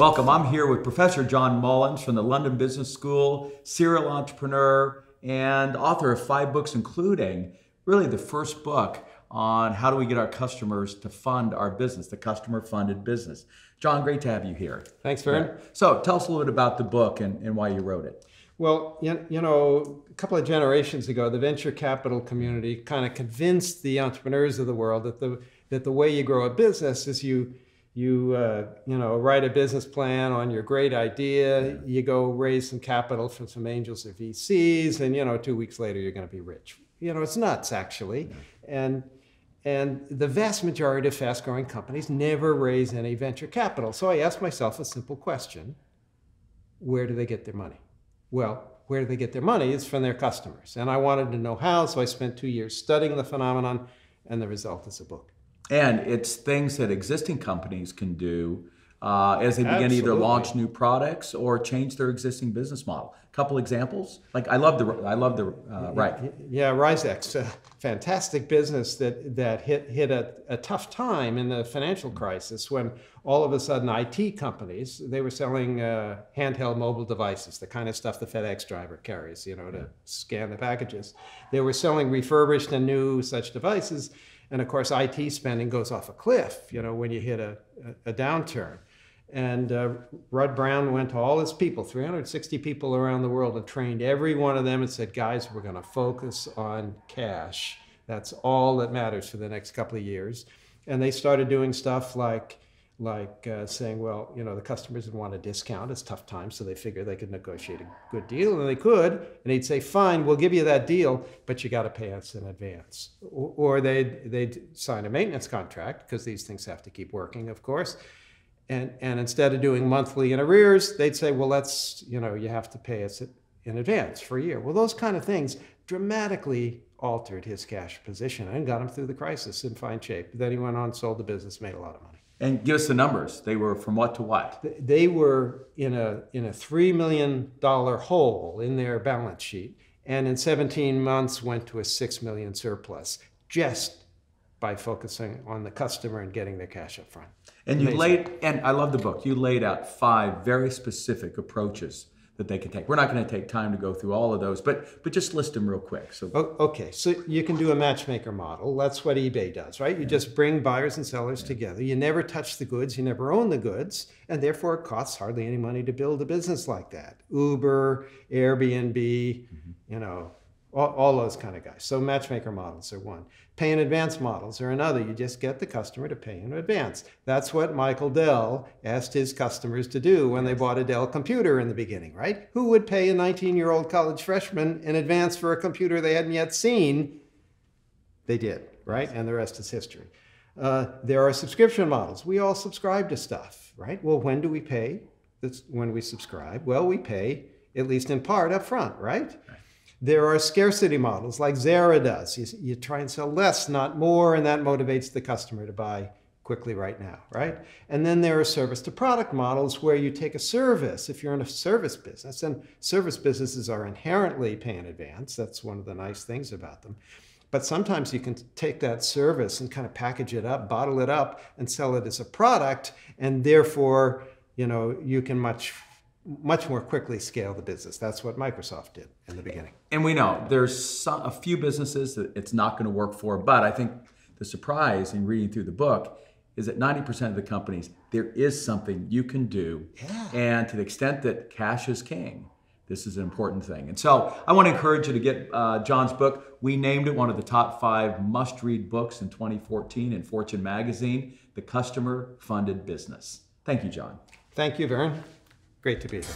Welcome. I'm here with Professor John Mullins from the London Business School, serial entrepreneur, and author of 5 books, including really the first book on how do we get our customers to fund our business, the customer-funded business. John, great to have you here. Thanks, Verne. So tell us a little bit about the book and why you wrote it. Well, you know, a couple of generations ago, the venture capital community kind of convinced the entrepreneurs of the world that the way you grow a business is you write a business plan on your great idea, you go raise some capital from some angels or VCs, and 2 weeks later you're going to be rich. It's nuts, actually. And the vast majority of fast-growing companies never raise any venture capital. So I asked myself a simple question: where do they get their money? Well, where do they get their money? It's from their customers. And I wanted to know how, so I spent 2 years studying the phenomenon, and the result is a book. And it's things that existing companies can do as they begin to either launch new products or change their existing business model. A couple examples. Like I love the right. Yeah, RiseX, a fantastic business that hit a tough time in the financial crisis when all of a sudden IT companies, they were selling handheld mobile devices, the kind of stuff the FedEx driver carries, to scan the packages. They were selling refurbished and new such devices. And of course, IT spending goes off a cliff, when you hit a downturn. And Rudd Brown went to all his people, 360 people around the world, and trained every one of them and said, guys, we're going to focus on cash. That's all that matters for the next couple of years. And they started doing stuff like saying, well, the customers would want a discount. It's tough times, so they figured they could negotiate a good deal, and they could. And he'd say, fine, we'll give you that deal, but you got to pay us in advance. Or they'd sign a maintenance contract, because these things have to keep working, of course. And instead of doing monthly in arrears, they'd say, well, you have to pay us in advance for a year. Well, those kind of things dramatically altered his cash position and got him through the crisis in fine shape. Then he went on, sold the business, made a lot of money. And give us the numbers. They were from what to what? They were in a $3 million hole in their balance sheet, and in 17 months went to a $6 million surplus, just by focusing on the customer and getting their cash up front. And and I love the book, you laid out 5 very specific approaches that they can take. We're not going to take time to go through all of those, but just list them real quick. So okay, so you can do a matchmaker model. That's what eBay does, right? You just bring buyers and sellers together. You never touch the goods, you never own the goods, and therefore it costs hardly any money to build a business like that. Uber, Airbnb, all those kind of guys. So matchmaker models are one. Pay in advance models are another. You just get the customer to pay in advance. That's what Michael Dell asked his customers to do when they bought a Dell computer in the beginning, right? Who would pay a 19-year-old college freshman in advance for a computer they hadn't yet seen? They did, right? And the rest is history. There are subscription models. We all subscribe to stuff, right? Well, when do we pay? That's when we subscribe. Well, we pay, at least in part, up front, right? There are scarcity models like Zara does. You try and sell less, not more, and that motivates the customer to buy quickly right now, right? And then there are service to product models where you take a service, if you're in a service business, and service businesses are inherently pay in advance. That's one of the nice things about them. But sometimes you can take that service and kind of package it up, bottle it up, and sell it as a product, and therefore, you can much more quickly scale the business. That's what Microsoft did in the beginning. And we know there's a few businesses that it's not going to work for, but I think the surprise in reading through the book is that 90% of the companies, there is something you can do. Yeah. And to the extent that cash is king, this is an important thing. And so I want to encourage you to get John's book. We named it one of the top 5 must-read books in 2014 in Fortune magazine, The Customer Funded Business. Thank you, John. Thank you, Verne. Great to be here.